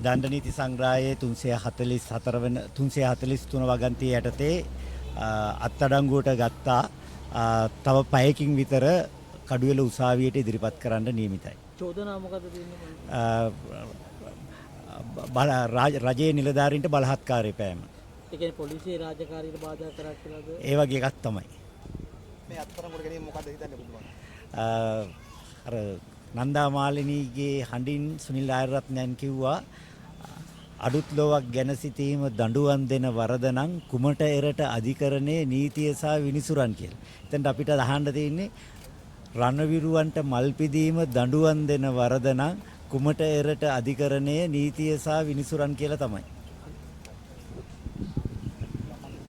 දණ්ඩ නීති සංග්‍රහයේ 344 වෙන 343 වගන්තිය යටතේ අත්අඩංගුවට ගත්තා තව පැයකින් විතර කඩුවෙල උසාවියට ඉදිරිපත් කරන්න නියමිතයි. චෝදනා මොකද තියෙන්නේ? රජයේ නිලධාරීන්ට බලහත්කාරය පෑම. ඒ කියන්නේ පොලිසිය රාජකාරියට බාධා කරා කියලාද? ඒ වගේ එකක් තමයි. මේ අත්අඩංගුවට ගැනීම මොකද හිතන්නේ පුදුමයි. අර නන්දා මාලිනීගේ හඬින් සුනිල් ආයරත්නයන් කිව්වා අඩුත් ලෝවක් ගැන සිටීම දඬුවම් දෙන වරද නම් කුමට එරට අධිකරණයේ නීතිය සහ විනිසුරන් කියලා. එතෙන්ට අපිට අහන්න තියෙන්නේ රණවිරුවන්ට මල් පිදීම දඬුවම් දෙන වරද නම් කුමට එරට අධිකරණයේ නීතිය සහ විනිසුරන් කියලා තමයි.